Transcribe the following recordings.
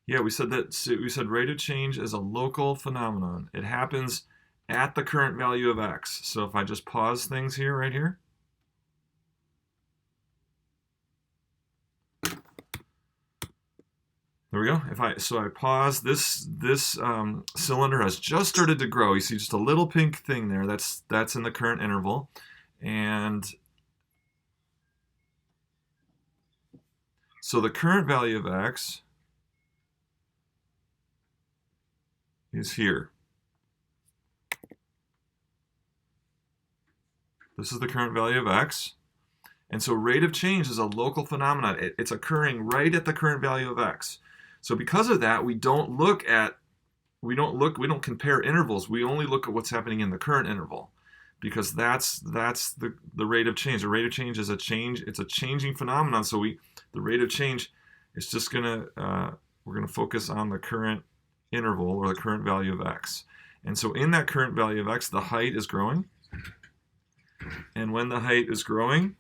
Yeah, we said rate of change is a local phenomenon. It happens at the current value of x. So if I just pause things here, right here, there we go. I pause this cylinder has just started to grow. You see just a little pink thing there. That's in the current interval, and so the current value of x is here. This is the current value of x. And so rate of change is a local phenomenon. It's occurring right at the current value of x. So because of that, we don't compare intervals. We only look at what's happening in the current interval, because that's the rate of change. The rate of change is a change. It's a changing phenomenon. So the rate of change is just we're gonna focus on the current interval, or the current value of x. And so in that current value of x, the height is growing. And when the height is growing,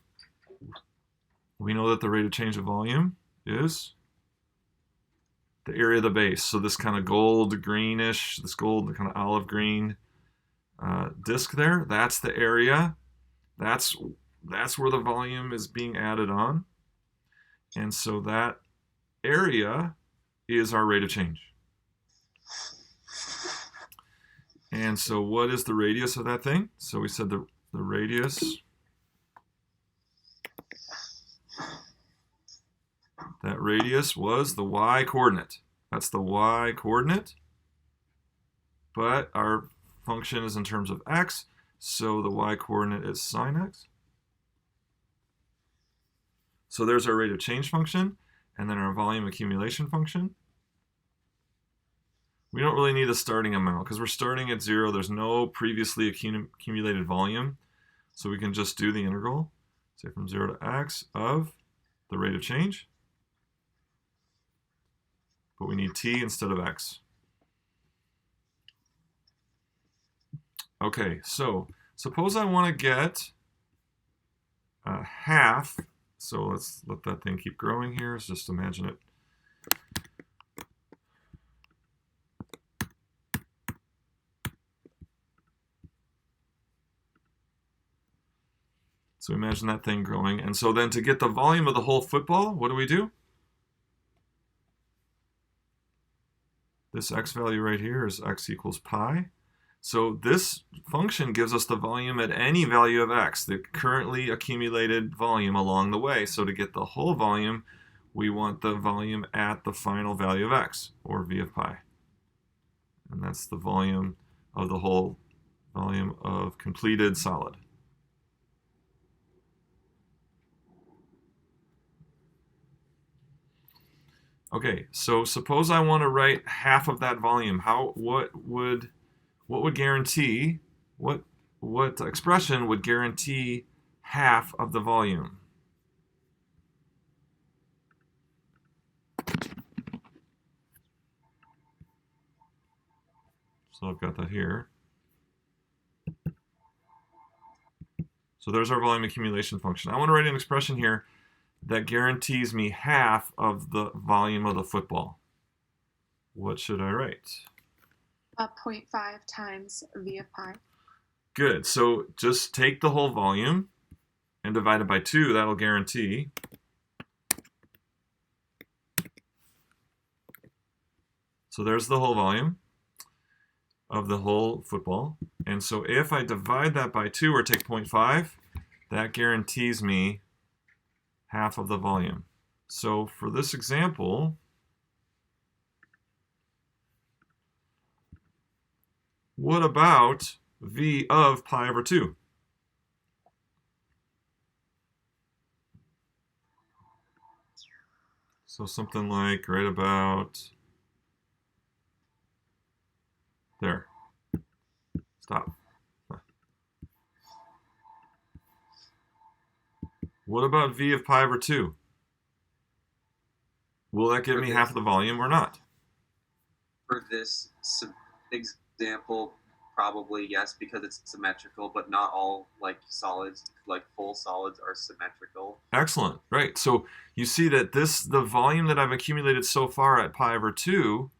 we know that the rate of change of volume is the area of the base. So this kind of gold greenish, this gold kind of olive green disc there, that's the area. That's where the volume is being added on. And so that area is our rate of change. And so what is the radius of that thing? So we said the radius, that radius was the y coordinate. That's the y coordinate. But our function is in terms of x, so the y coordinate is sine x. So there's our rate of change function, and then our volume accumulation function. We don't really need a starting amount because we're starting at 0. There's no previously accumulated volume. So we can just do the integral, say from 0 to x of the rate of change. But we need t instead of x. Okay, so suppose I want to get half. So let's let that thing keep growing here. Let's just imagine it. So imagine that thing growing. And so then to get the volume of the whole football, what do? This x value right here is x equals pi. So this function gives us the volume at any value of x, the currently accumulated volume along the way. So to get the whole volume, we want the volume at the final value of x, or v of pi. And that's the volume of the whole volume of completed solid. Okay, so suppose I want to write half of that volume. What would guarantee, what expression would guarantee half of the volume? So I've got that here. So there's our volume accumulation function. I want to write an expression here that guarantees me half of the volume of the football. What should I write? 0.5 times v of pi. Good. So just take the whole volume and divide it by 2. That'll guarantee. So there's the whole volume of the whole football. And so if I divide that by 2 or take 0.5, that guarantees me half of the volume. So for this example, what about v of pi over 2? So something like right about there. Stop. What about v of pi over 2? Will that give me half of the volume or not? For this example, Probably yes, because it's symmetrical, but not all like solids, like full solids, are symmetrical. Excellent. Right. So you see that the volume that I've accumulated so far at pi over 2,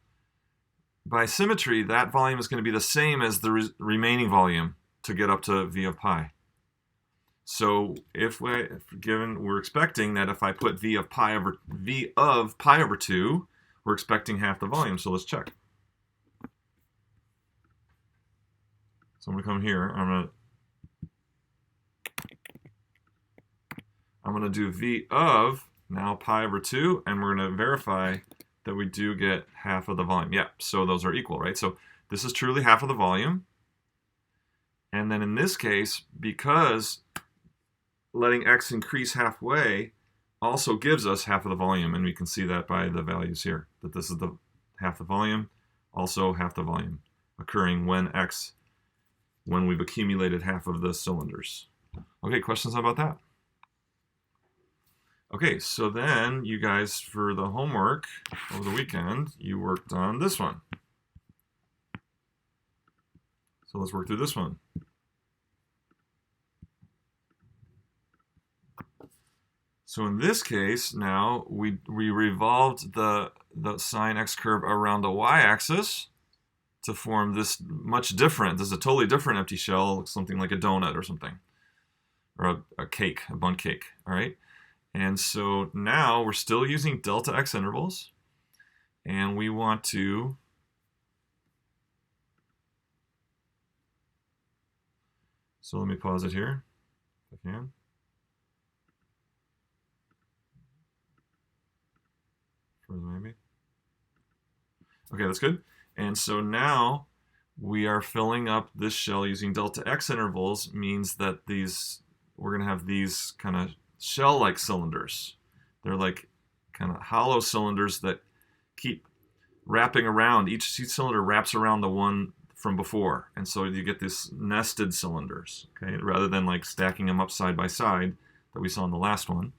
by symmetry, that volume is going to be the same as the remaining volume to get up to v of pi. So we're expecting that if I put v of pi over 2, we're expecting half the volume. So let's check. So I'm going to come here. I'm going to do v of now pi over 2, and we're going to verify that we do get half of the volume. Yeah, so those are equal, right? So this is truly half of the volume. And then in this case, because letting x increase halfway also gives us half of the volume, and we can see that by the values here, that this is the half the volume, also half the volume occurring when we've accumulated half of the cylinders. Okay, questions about that? Okay, so then you guys, for the homework over the weekend, you worked on this one. So let's work through this one. So in this case, now we revolved the sine x curve around the y-axis to form this much different. This is a totally different empty shell, something like a donut or something, or a cake, a bundt cake. All right. And so now we're still using delta x intervals, and we want to so let me pause it here if I can. Further maybe. Okay, that's good. And so now we are filling up this shell using delta x intervals, means that we're going to have these kind of shell-like cylinders. They're like kind of hollow cylinders that keep wrapping around. Each cylinder wraps around the one from before. And so you get these nested cylinders, okay, rather than like stacking them up side by side that we saw in the last one.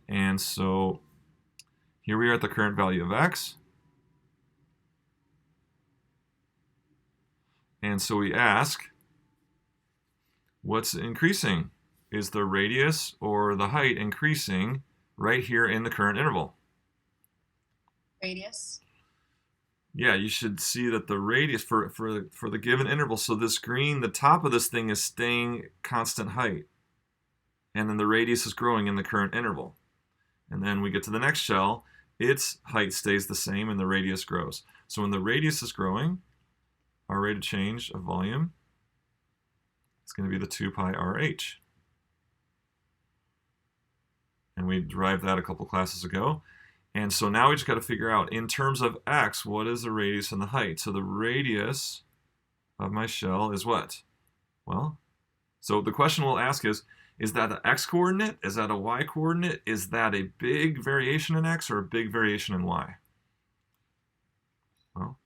And so here we are at the current value of x. And so we ask, what's increasing? Is the radius or the height increasing right here in the current interval? Radius. Yeah, you should see that the radius for the given interval, so this green, the top of this thing is staying constant height. And then the radius is growing in the current interval. And then we get to the next shell, its height stays the same and the radius grows. So when the radius is growing, our rate of change of volume is going to be the 2 pi RH. And we derived that a couple classes ago. And so now we just got to figure out, in terms of x, what is the radius and the height? So the radius of my shell is what? Well, so the question we'll ask is that an x coordinate? Is that a y coordinate? Is that a big variation in x or a big variation in y? Well,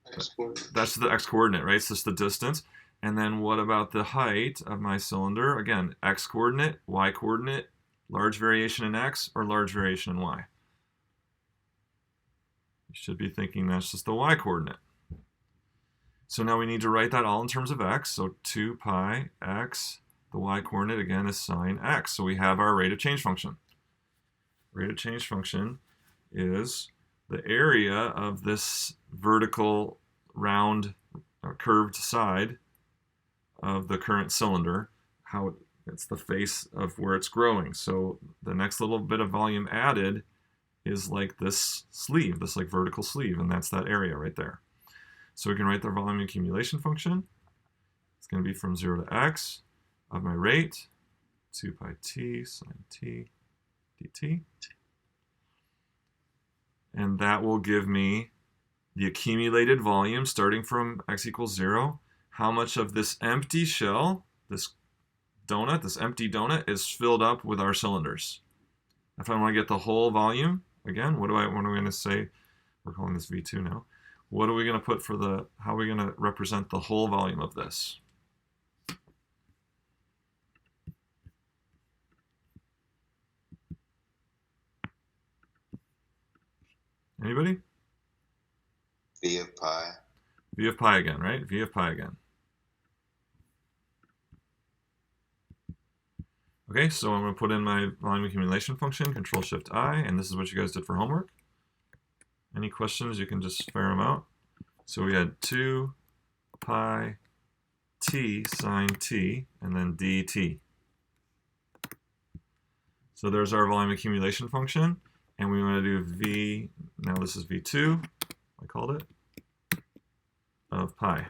that's the x coordinate, right? It's just the distance. And then what about the height of my cylinder? Again, x coordinate, y coordinate, large variation in x or large variation in y? You should be thinking that's just the y coordinate. So now we need to write that all in terms of x. So 2 pi x, the y coordinate again is sine x. So we have our rate of change function. Rate of change function is the area of this vertical round curved side of the current cylinder, how it's the face of where it's growing. So the next little bit of volume added is like this sleeve, this like vertical sleeve, and that's that area right there. So we can write the volume accumulation function. It's going to be from 0 to x of my rate, 2 pi t sine t dt. And that will give me the accumulated volume starting from x equals 0. How much of this empty shell, this donut, this empty donut, is filled up with our cylinders? If I want to get the whole volume, again, what are we going to say? We're calling this V2 now. What are we going to put for how are we going to represent the whole volume of this? Anybody? V of pi. V of pi again, right? V of pi again. Okay, so I'm going to put in my volume accumulation function, Control-Shift-I, and this is what you guys did for homework. Any questions, you can just fire them out. So we had 2 pi t sine t, and then dt. So there's our volume accumulation function, and we want to do v, now this is v2, I called it, of pi.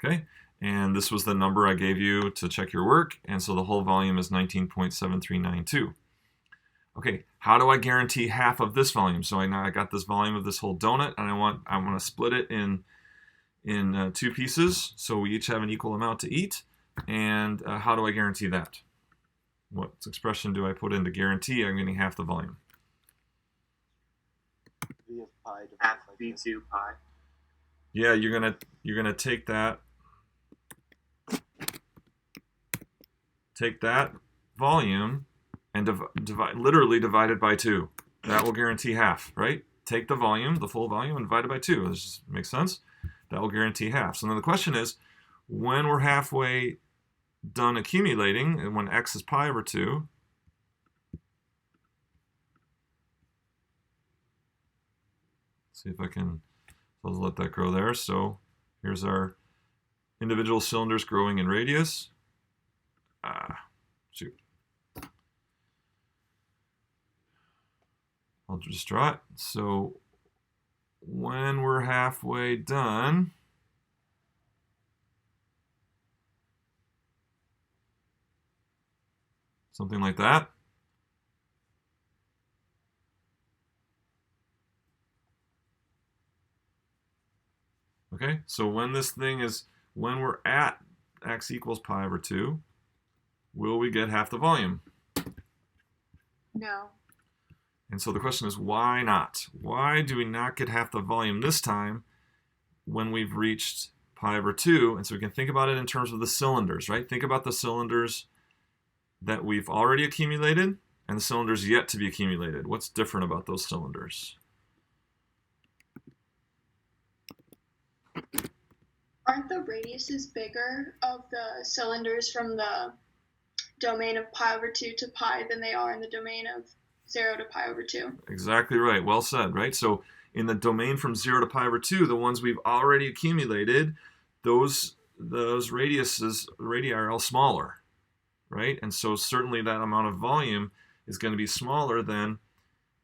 Okay, and this was the number I gave you to check your work, and so the whole volume is 19.7392. Okay, how do I guarantee half of this volume? So I got this volume of this whole donut, and I want to split it in 2 pieces, so we each have an equal amount to eat. And how do I guarantee that? What expression do I put in to guarantee I'm getting half the volume? V of pi divided Half by v2 pi. Yeah, you're gonna take that volume and literally divide it by 2. That will guarantee half, right? Take the volume, the full volume, and divide it by 2. This just makes sense. That will guarantee half. So then the question is, when we're halfway done accumulating, and when x is pi over 2, see if I can, I'll let that grow there. So here's our individual cylinders growing in radius. Shoot. I'll just draw it. So when we're halfway done, something like that. Okay, so when this thing is, when we're at x equals pi over 2, will we get half the volume? No. And so the question is, why not? Why do we not get half the volume this time when we've reached pi over 2? And so we can think about it in terms of the cylinders, right? Think about the cylinders that we've already accumulated and the cylinders yet to be accumulated. What's different about those cylinders? Aren't the radiuses bigger of the cylinders from the domain of pi over 2 to pi than they are in the domain of 0 to pi over 2? Exactly right. Well said, right? So in the domain from 0 to pi over 2, the ones we've already accumulated, those radii are all smaller, right? And so certainly that amount of volume is going to be smaller than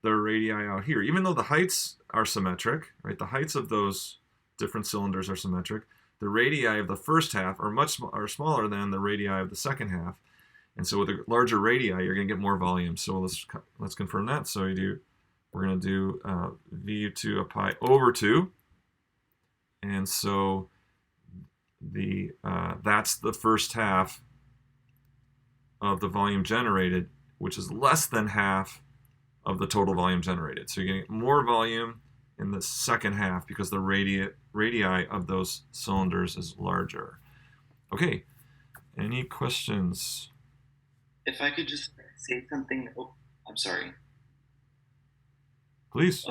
the radii out here. Even though the heights are symmetric, right? The heights of those different cylinders are symmetric. The radii of the first half are smaller than the radii of the second half. And so with a larger radii, you're going to get more volume. So let's confirm that. So we're going to do v2 of pi over 2. And so that's the first half of the volume generated, which is less than half of the total volume generated. So you're getting more volume in the second half because the radii of those cylinders is larger. Okay, any questions? If I could just say something. Oh, I'm sorry. Please.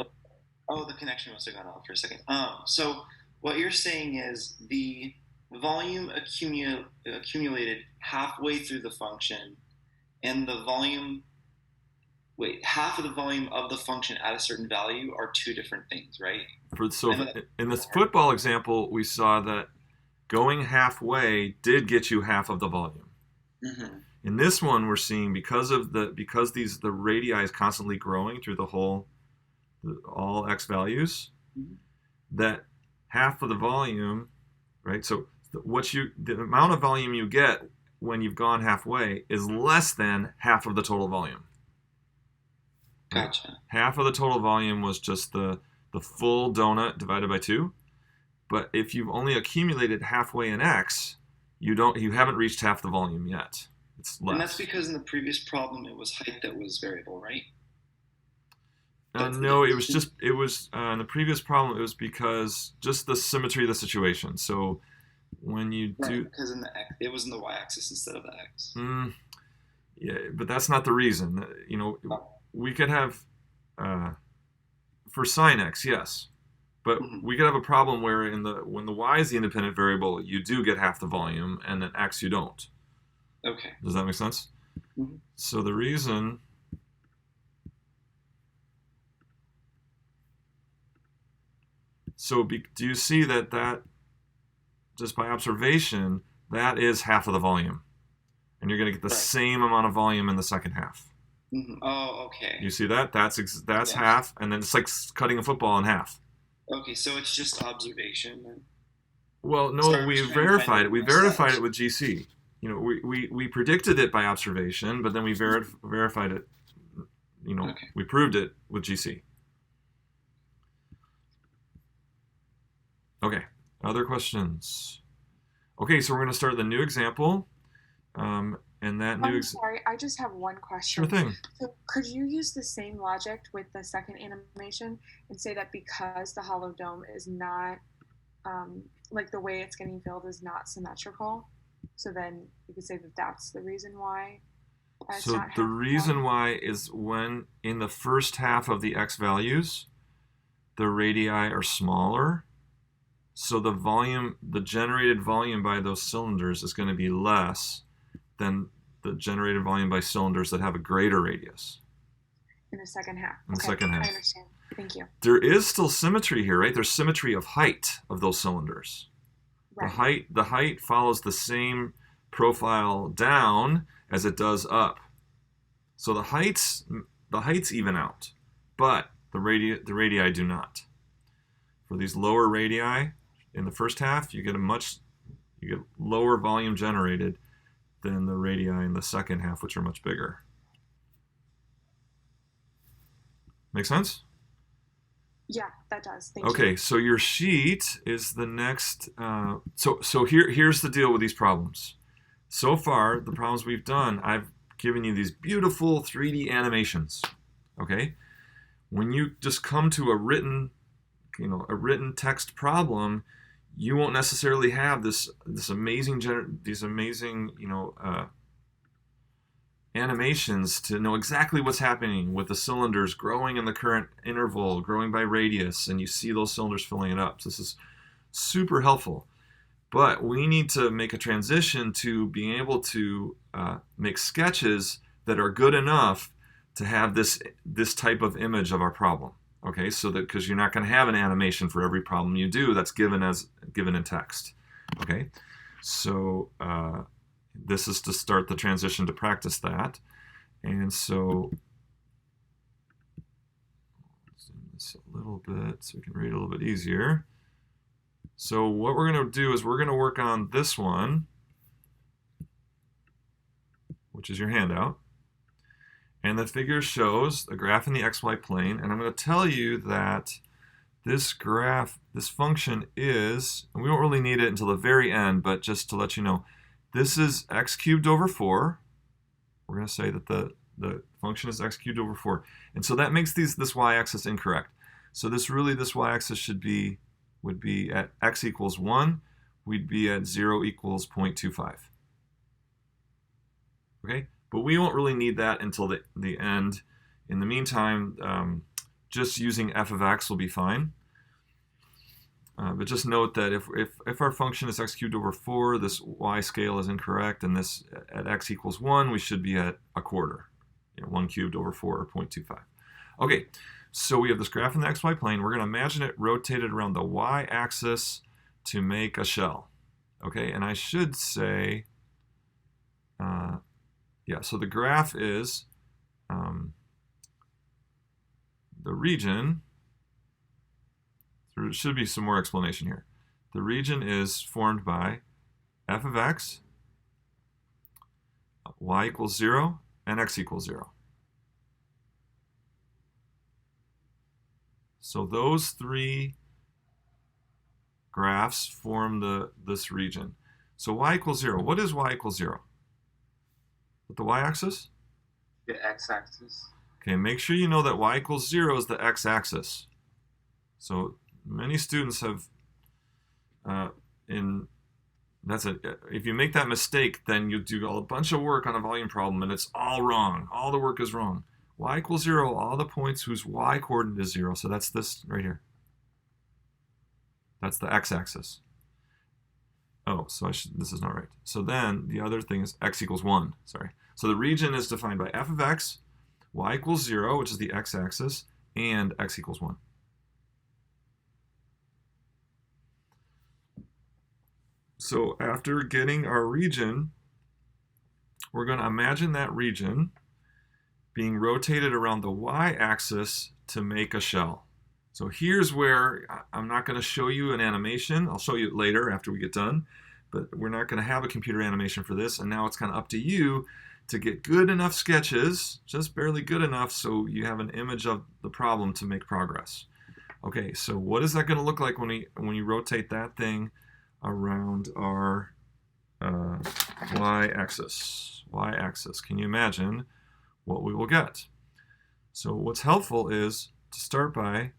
Oh, the connection must have gone off for a second. So what you're saying is the volume accumulated halfway through the function, and the volume. Wait, half of the volume of the function at a certain value are 2 different things, right? So in this football example, we saw that going halfway did get you half of the volume. Mm-hmm. In this one, we're seeing because the radii is constantly growing through all x values, Mm-hmm. that half of the volume, right? So the amount of volume you get when you've gone halfway is less than half of the total volume. Gotcha. Half of the total volume was just the full donut divided by 2. But if you've only accumulated halfway in x, you haven't reached half the volume yet. It's less. And that's because in the previous problem it was height that was variable, right? No, it was in the previous problem. It was because just the symmetry of the situation. So when you do, because it was in the y-axis instead of the x. Yeah, but that's not the reason. We could have for sine x, yes, but we could have a problem where when the y is the independent variable, you do get half the volume, and then x you don't. Okay. Does that make sense? Mhm. So the reason do you see that just by observation, that is half of the volume, and you're going to get the Right. same amount of volume in the second half. Oh, okay. You see that? That's Yes. half, and then it's like cutting a football in half. Okay, so it's just observation then. Well, no, Sorry, I'm we just trying to verified find it. We my verified slides. it with GC. You know, we predicted it by observation, but then we verified it. You know, Okay. we proved it with GC. Okay. Other questions? Okay, so we're going to start the new example, and that new I'm sorry, I just have one question. sure thing. So could you use the same logic with the second animation and say that because the hollow dome is not, like the way it's getting filled is not symmetrical, so then you could say that that's the reason why it's So not the half reason why is when in the first half of the x values, the radii are smaller. So the volume, the generated volume by those cylinders is going to be less than the generated volume by cylinders that have a greater radius. in the second half. In the Okay, second half. I understand. Thank you. There is still symmetry here, right? There's symmetry of height of those cylinders. Right. The height follows the same profile down as it does up. So the heights even out, but the radii do not. For these lower radii in the first half, you get lower volume generated than the radii in the second half, which are much bigger. Make sense? Yeah, that does. Thank you. Okay, so your sheet is the next. So here's the deal with these problems. So far, the problems we've done, I've given you these beautiful 3D animations. Okay, when you just come to a written text problem, you won't necessarily have these amazing animations to know exactly what's happening with the cylinders growing in the current interval, growing by radius, and you see those cylinders filling it up. So this is super helpful. But we need to make a transition to being able to make sketches that are good enough to have this type of image of our problem. Okay, so that because you're not going to have an animation for every problem you do that's given in text. Okay, so this is to start the transition to practice that. And so zoom this a little bit so we can read a little bit easier. So what we're going to do is we're going to work on this one, which is your handout. And the figure shows a graph in the xy plane. And I'm going to tell you that this graph, this function is, and we won't really need it until the very end, but just to let you know, this is x cubed over 4. We're going to say that the function is x cubed over 4. And so that makes this y-axis incorrect. So this y-axis would be at x equals 1. We'd be at 0 equals 0.25. Okay? But we won't really need that until the end. In the meantime, just using f of x will be fine. But just note that if our function is x cubed over 4, this y scale is incorrect, and this at x equals 1, we should be at a quarter. 1 cubed over 4, or 0.25. Okay, so we have this graph in the xy plane. We're going to imagine it rotated around the y-axis to make a shell. Okay, and I should say, yeah, so the graph is the region. There should be some more explanation here. The region is formed by f of x, y equals 0, and x equals 0. So those three graphs form this region. So y equals 0. What is y equals 0? With the y-axis? The x-axis. Okay, make sure you know that y equals 0 is the x-axis. So many students have, if you make that mistake, then you do a bunch of work on a volume problem and it's all wrong. All the work is wrong. Y equals 0, all the points whose y coordinate is 0. So that's this right here. That's the x-axis. Oh, so this is not right. So then the other thing is x equals 1. Sorry. So the region is defined by f of x, y equals 0, which is the x-axis, and x equals 1. So after getting our region, we're going to imagine that region being rotated around the y-axis to make a shell. So here's where I'm not going to show you an animation. I'll show you it later after we get done, but we're not going to have a computer animation for this. And now it's kind of up to you to get good enough sketches, just barely good enough, so you have an image of the problem to make progress. Okay, so what is that going to look like when you rotate that thing around our y-axis? Y-axis. Can you imagine what we will get? So what's helpful is to start by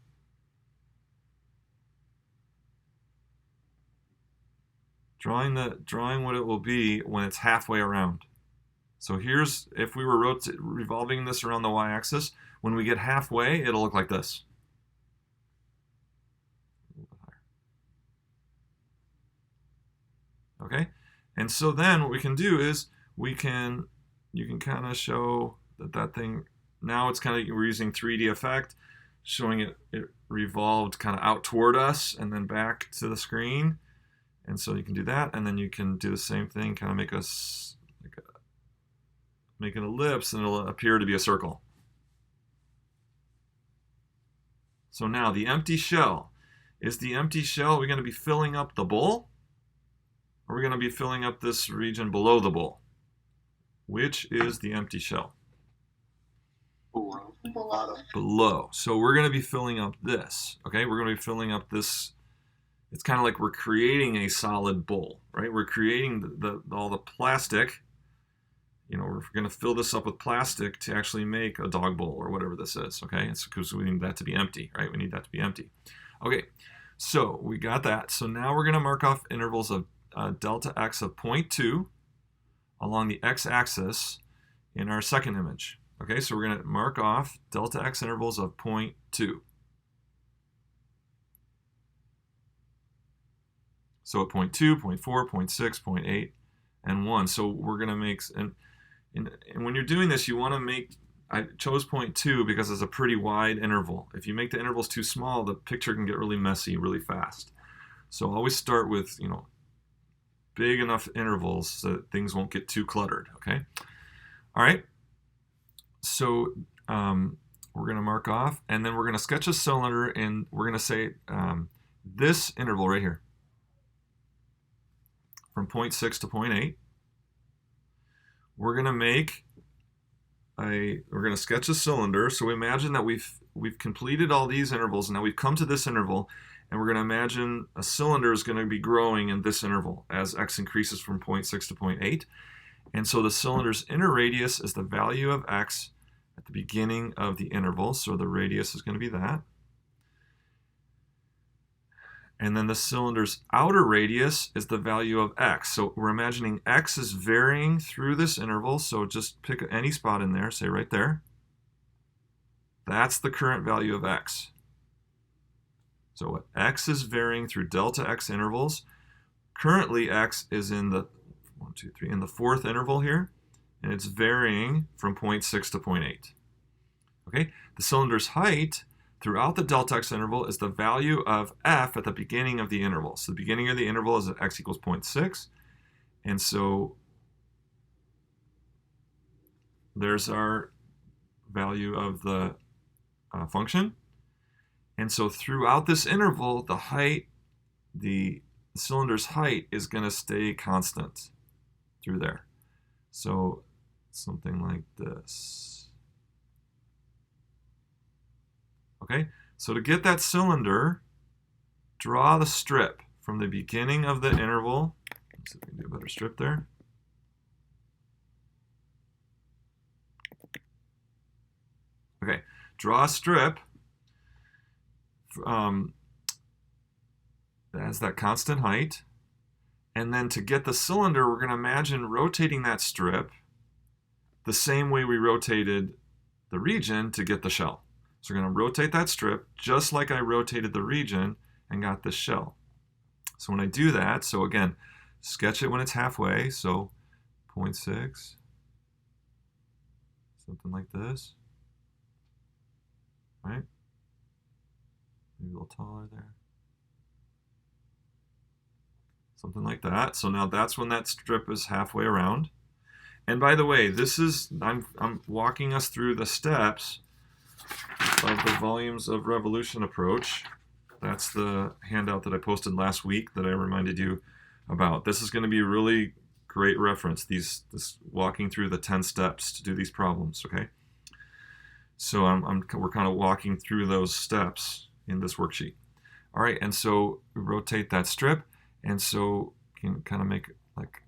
drawing what it will be when it's halfway around. So here's, if we were revolving this around the y-axis, when we get halfway, it'll look like this. Okay, and so then what we can do is you can kind of show that thing, now it's kind of, we're using 3D effect, showing it revolved kind of out toward us and then back to the screen. And so you can do that, and then you can do the same thing, kind of make an ellipse, and it'll appear to be a circle. So now the empty shell. Is the empty shell, are we going to be filling up the bowl? Or are we going to be filling up this region below the bowl? Which is the empty shell? Below. Below. So we're going to be filling up this. Okay, we're going to be filling up this. It's kind of like we're creating a solid bowl, right? We're creating all the plastic. You know, we're going to fill this up with plastic to actually make a dog bowl or whatever this is, okay? It's because we need that to be empty, right? We need that to be empty. Okay, so we got that. So now we're going to mark off intervals of delta x of 0.2 along the x-axis in our second image. Okay, so we're going to mark off delta x intervals of 0.2. So at 0.2, 0.4, 0.6, 0.8, and 1. So we're going to make, and when you're doing this, you want to make, I chose 0.2 because it's a pretty wide interval. If you make the intervals too small, the picture can get really messy really fast. So always start with, you know, big enough intervals so that things won't get too cluttered, okay? All right, so we're going to mark off, and then we're going to sketch a cylinder, and we're going to say this interval right here, from 0.6 to 0.8. We're going to sketch a cylinder. So we imagine that we've completed all these intervals, and now we've come to this interval, and we're going to imagine a cylinder is going to be growing in this interval as x increases from 0.6 to 0.8. And so the cylinder's inner radius is the value of x at the beginning of the interval. So the radius is going to be that. And then the cylinder's outer radius is the value of x. So we're imagining x is varying through this interval. So just pick any spot in there, say right there. That's the current value of x. So x is varying through delta x intervals. Currently, x is in the in the fourth interval here, and it's varying from 0.6 to 0.8. Okay, the cylinder's height throughout the delta x interval is the value of f at the beginning of the interval. So the beginning of the interval is at x equals 0.6, and so there's our value of the function. And so throughout this interval, the height, the cylinder's height is going to stay constant through there. So something like this. Okay, so to get that cylinder, draw the strip from the beginning of the interval. Let's see if we can do a better strip there. Okay, draw a strip as that constant height. And then to get the cylinder, we're going to imagine rotating that strip the same way we rotated the region to get the shell. So we're going to rotate that strip just like I rotated the region and got this shell. So when I do that, so again, sketch it when it's halfway, so 0.6, Something like this, right? Maybe a little taller there. Something like that. So now that's when that strip is halfway around. And by the way, this is, I'm walking us through the steps of the volumes of revolution approach. That's the handout that I posted last week that I reminded you about. This is going to be a really great reference, this walking through the 10 steps to do these problems, okay? So we're kind of walking through those steps in this worksheet. All right, and so we rotate that strip, and so you can kind of make like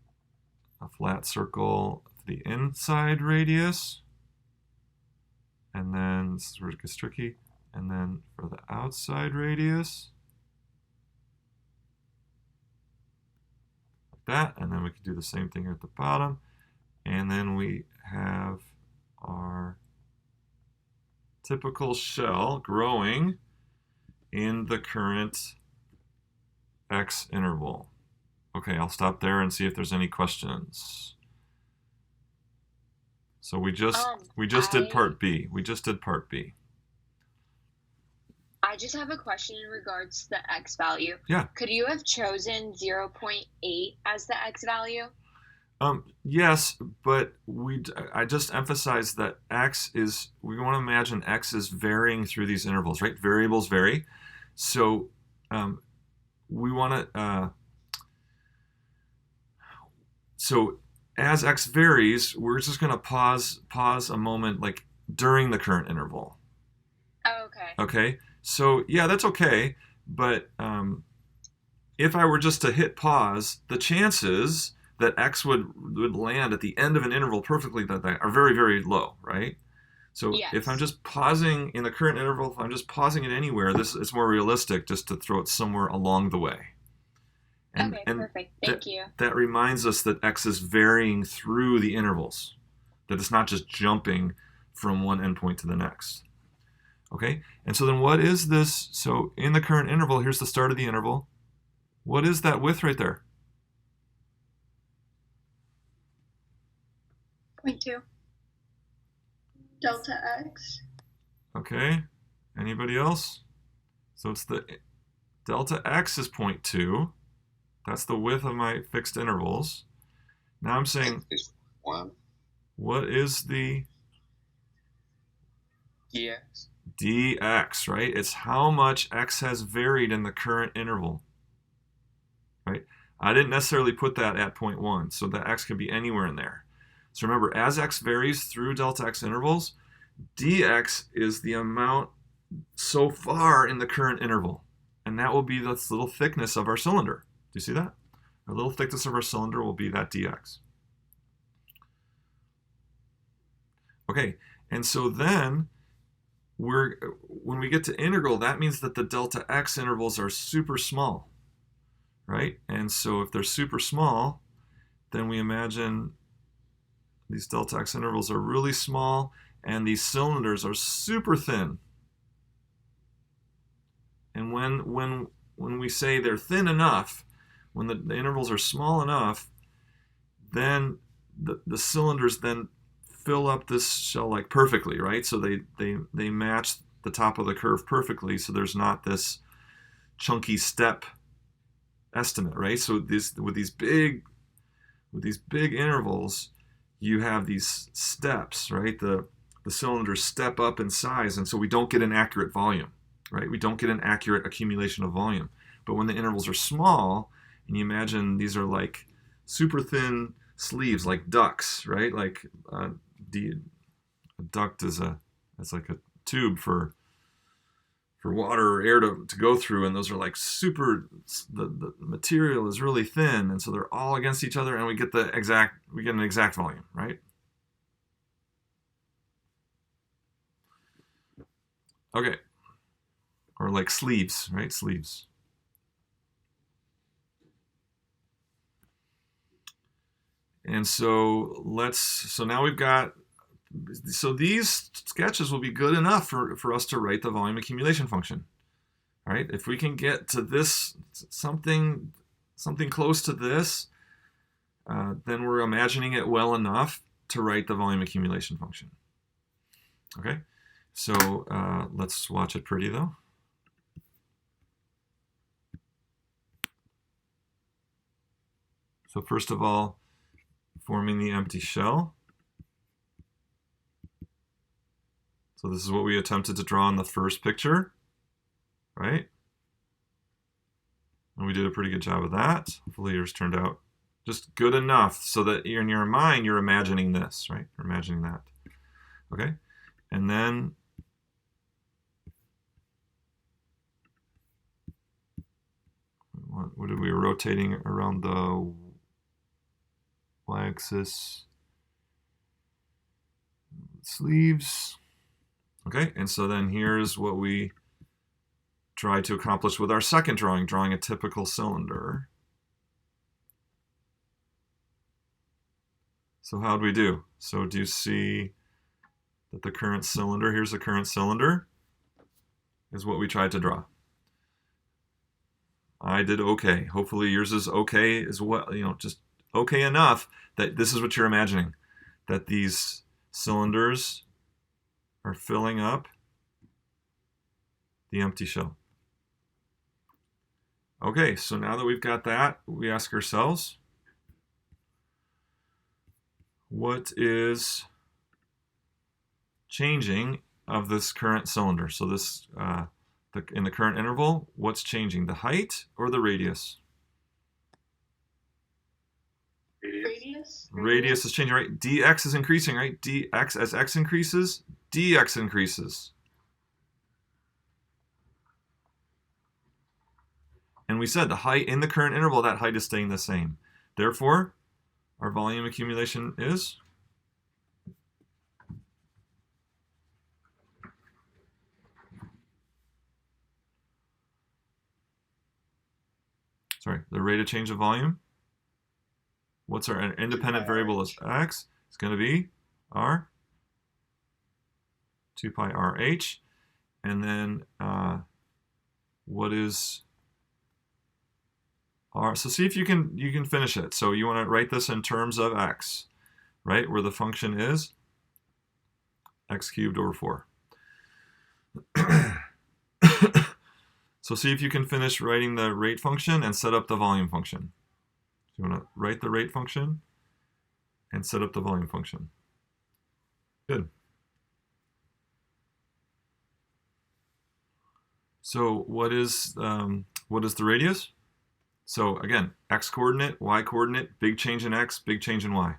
a flat circle for the inside radius, and then this is where it gets tricky, and then for the outside radius, like that, and then we can do the same thing here at the bottom, and then we have our typical shell growing in the current X interval. Okay, I'll stop there and see if there's any questions. So we just did part B. We just did part B. I just have a question in regards to the X value. Yeah. Could you have chosen 0.8 as the X value? Yes, but I just emphasized that X is, we want to imagine X is varying through these intervals, right? Variables vary. So we want to, so as X varies, we're just going to pause a moment like during the current interval. Oh, okay. Okay, so yeah, that's okay. But if I were just to hit pause, the chances that X would land at the end of an interval perfectly that are very, very low, right? So yes. If I'm just pausing in the current interval, if I'm just pausing it anywhere, it's more realistic just to throw it somewhere along the way. Okay, perfect. Thank you. That reminds us that X is varying through the intervals, that it's not just jumping from one endpoint to the next. Okay, and so then what is this? So in the current interval, here's the start of the interval. What is that width right there? 0.2. Delta X. Okay, anybody else? So it's the delta X is 0.2. That's the width of my fixed intervals. Now I'm saying, what is the dx? dx, right? It's how much X has varied in the current interval, right? I didn't necessarily put that at 0.1, so that X can be anywhere in there. So remember, as X varies through delta X intervals, dx is the amount so far in the current interval. And that will be this little thickness of our cylinder. Do you see that? Our little thickness of our cylinder will be that dx. Okay, and so then when we get to integral, that means that the delta X intervals are super small, right? And so if they're super small, then we imagine these delta X intervals are really small and these cylinders are super thin. And when we say they're thin enough, when the intervals are small enough, then the cylinders then fill up this shell like perfectly, right? So they match the top of the curve perfectly, so there's not this chunky step estimate, right? So with these big intervals, you have these steps, right? The cylinders step up in size, and so we don't get an accurate volume, right? We don't get an accurate accumulation of volume. But when the intervals are small, and you imagine these are like super thin sleeves, like ducts, right? Like a duct is like a tube for water or air to go through, and those are like super, the material is really thin, and so they're all against each other, and we get an exact volume, right? Okay. Or like sleeves, right? Sleeves. And so now we've got, so these sketches will be good enough for us to write the volume accumulation function, right? If we can get to this, something close to this, then we're imagining it well enough to write the volume accumulation function, Okay, so let's watch it pretty though. So first of all, forming the empty shell. So this is what we attempted to draw in the first picture, right? And we did a pretty good job of that. Hopefully yours turned out just good enough so that in your mind you're imagining this, right? You're imagining that. Okay, and then what did we rotating around the y-axis? Sleeves. Okay, and so then here's what we tried to accomplish with our second drawing a typical cylinder. So how'd we do? So do you see that the current cylinder, here's the current cylinder, is what we tried to draw. I did okay. Hopefully yours is okay as well, just okay enough that this is what you're imagining, that these cylinders are filling up the empty shell. Okay, so now that we've got that, we ask ourselves, what is changing of this current cylinder? So this, in the current interval, what's changing, the height or the radius? Radius. Radius is changing, right? dx is increasing, right? dx, as x increases, dx increases. And we said the height in the current interval, that height is staying the same. Therefore, our volume accumulation is? Sorry, the rate of change of volume. What's our independent variable is x? It's going to be r, 2 pi rh. And then what is r? So see if you can finish it. So you want to write this in terms of x, right? Where the function is x cubed over 4. So see if you can finish writing the rate function and set up the volume function. So you want to write the rate function and set up the volume function. Good. So what is the radius? So again, x coordinate, y coordinate, big change in x, big change in y.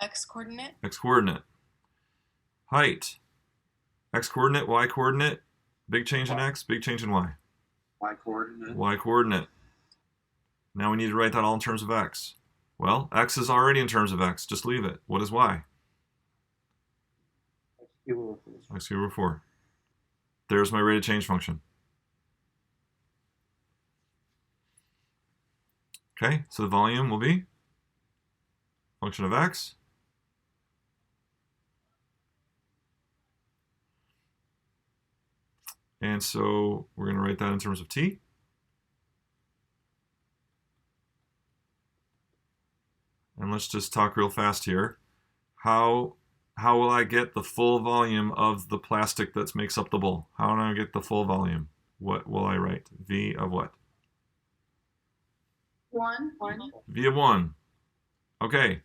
X coordinate. X coordinate. Height, x coordinate, y coordinate, big change in x, big change in y. Y coordinate. Y coordinate. Now we need to write that all in terms of x. Well, x is already in terms of x. Just leave it. What is y? X cubed over 4. There's my rate of change function. Okay, so the volume will be function of x. And so we're going to write that in terms of t. And let's just talk real fast here. How will I get the full volume of the plastic that makes up the bowl? How do I get the full volume? What will I write? V of what? 1. V of 1. Okay.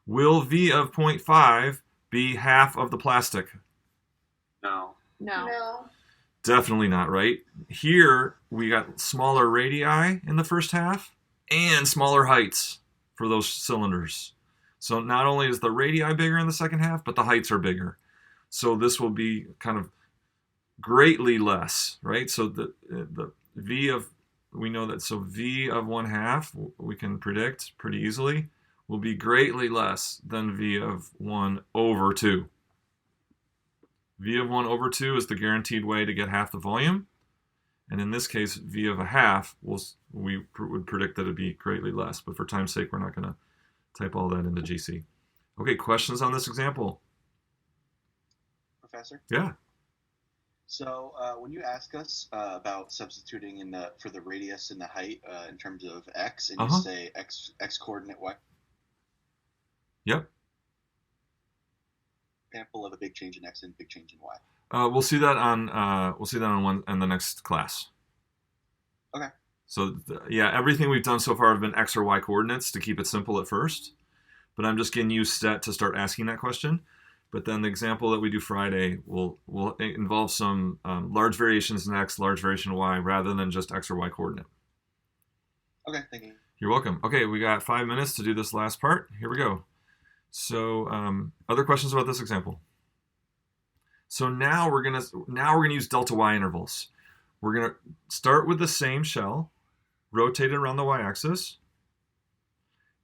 Will V of 0.5 be half of the plastic? No. No. No. Definitely not, right? Here, we got smaller radii in the first half and smaller heights for those cylinders. So not only is the radii bigger in the second half, but the heights are bigger. So this will be kind of greatly less, right? So the V of, we know that, so V of 1/2, we can predict pretty easily, will be greatly less than V of 1/2. V of 1/2 is the guaranteed way to get half the volume. And in this case, V of 1/2, we would predict that it'd be greatly less. But for time's sake, we're not going to type all that into GC. Okay, questions on this example? Professor? Yeah. So when you ask us about substituting for the radius and the height in terms of x, and you say x coordinate y. Yep. example of a big change in x and big change in y? We'll see that on the next class. Okay. So yeah, everything we've done so far have been x or y coordinates to keep it simple at first, but I'm just getting you set to start asking that question. But then the example that we do Friday will involve some large variations in x, large variation in y, rather than just x or y coordinate. Okay, thank you. You're welcome. Okay, we got 5 minutes to do this last part. Here we go. So other questions about this example? So now we're gonna use delta y intervals. We're gonna start with the same shell, rotate it around the y-axis,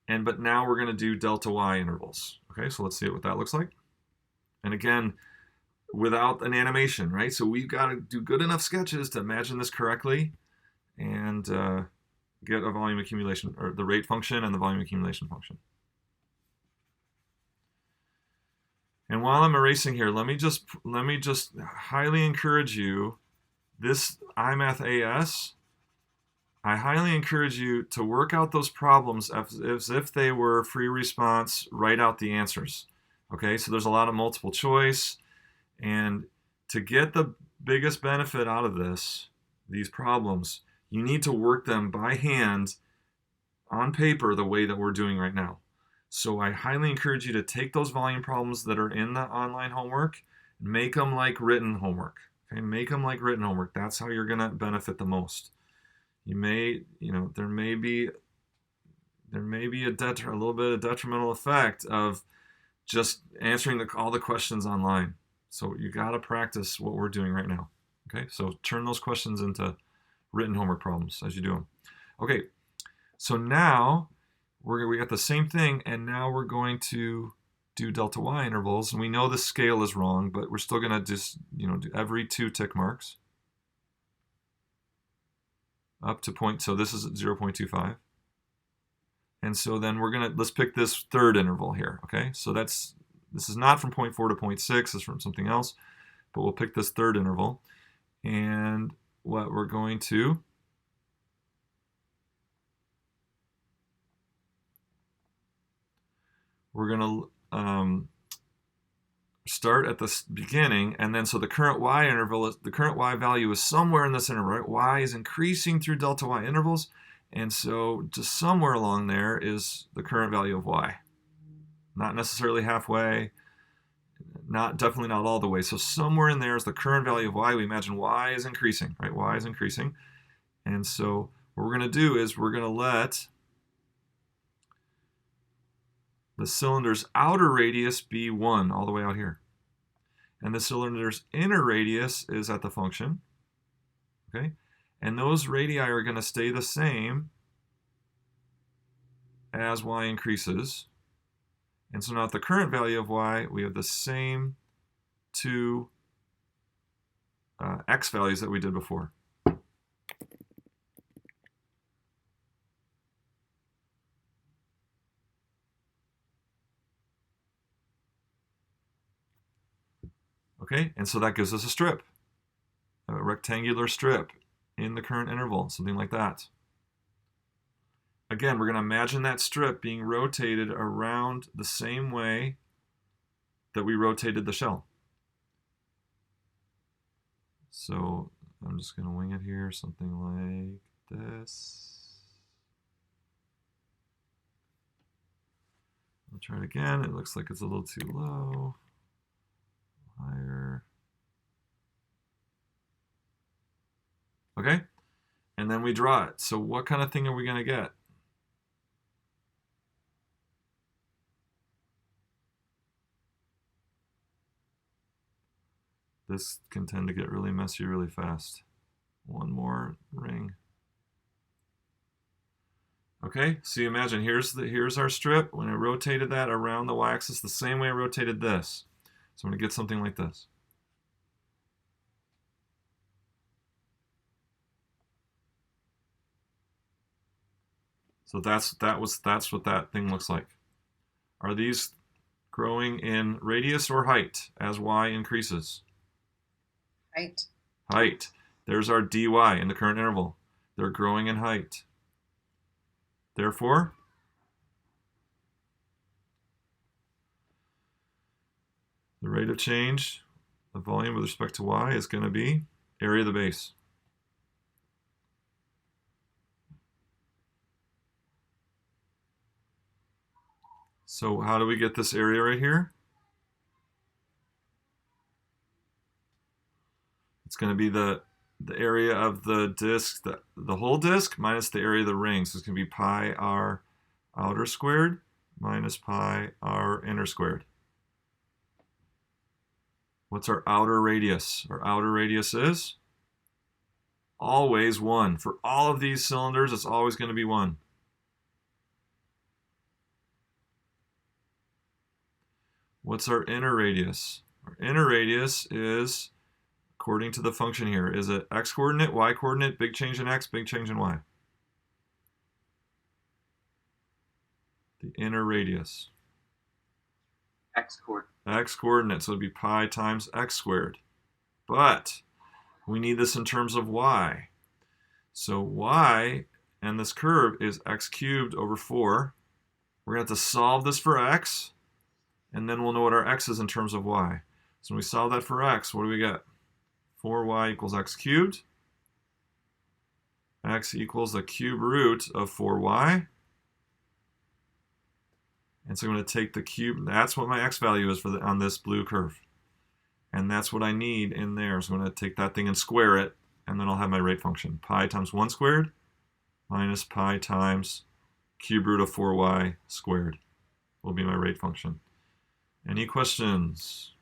but now we're gonna do delta y intervals. Okay, so let's see what that looks like. And again, without an animation, right? So we've got to do good enough sketches to imagine this correctly and get a volume accumulation, or the rate function and the volume accumulation function. And while I'm erasing here, let me just highly encourage you, this iMath AS, I highly encourage you to work out those problems as if they were free response, write out the answers. Okay, so there's a lot of multiple choice, and to get the biggest benefit out of these problems, you need to work them by hand on paper the way that we're doing right now. So I highly encourage you to take those volume problems that are in the online homework, make them like written homework. Okay, make them like written homework. That's how you're going to benefit the most. There may be a little bit of detrimental effect of just answering all the questions online. So you got to practice what we're doing right now. Okay, so turn those questions into written homework problems as you do them. Okay, so now we got the same thing, and now we're going to do delta y intervals. And we know the scale is wrong, but we're still going to just do every 2 tick marks up to point. So this is at 0.25. And so then let's pick this third interval here, okay? So this is not from 0.4 to 0.6, it's from something else, but we'll pick this third interval. And what we're going to start at the beginning, and then so the current y interval, the current y value is somewhere in this interval, right? Y is increasing through delta y intervals. And so just somewhere along there is the current value of y. Not necessarily halfway, definitely not all the way. So somewhere in there is the current value of y. We imagine y is increasing, right? Y is increasing. And so what we're going to do is we're going to let the cylinder's outer radius be 1 all the way out here. And the cylinder's inner radius is at the function. Okay? And those radii are going to stay the same as y increases. And so now at the current value of y, we have the same 2 x values that we did before. Okay, and so that gives us a strip, a rectangular strip in the current interval, something like that. Again, we're going to imagine that strip being rotated around the same way that we rotated the shell. So I'm just going to wing it here, something like this. I'll try it again. It looks like it's a little too low. Higher. Okay, and then we draw it. So what kind of thing are we going to get? This can tend to get really messy really fast. One more ring. Okay, so you imagine here's our strip. When I rotated that around the y-axis the same way I rotated this. So I'm going to get something like this. So that's what that thing looks like. Are these growing in radius or height as y increases? Height. Height. There's our dy in the current interval. They're growing in height. Therefore, The rate of change, the volume with respect to y, is going to be area of the base. So how do we get this area right here? It's going to be the area of the disk, the whole disk minus the area of the ring. So it's going to be pi r outer squared minus pi r inner squared. What's our outer radius? Our outer radius is always 1. For all of these cylinders, it's always going to be 1. What's our inner radius? Our inner radius is, according to the function here, is it x coordinate, y coordinate, big change in x, big change in y? The inner radius. X coordinate. X coordinate, so it'd be pi times x squared. But we need this in terms of y. So y and this curve is x cubed over 4. We're going to have to solve this for x, and then we'll know what our x is in terms of y. So when we solve that for x, what do we get? 4y equals x cubed. X equals the cube root of 4y. And so I'm going to take the cube. That's what my x value is for on this blue curve. And that's what I need in there. So I'm going to take that thing and square it, and then I'll have my rate function. Pi times 1 squared minus pi times cube root of 4y squared will be my rate function. Any questions?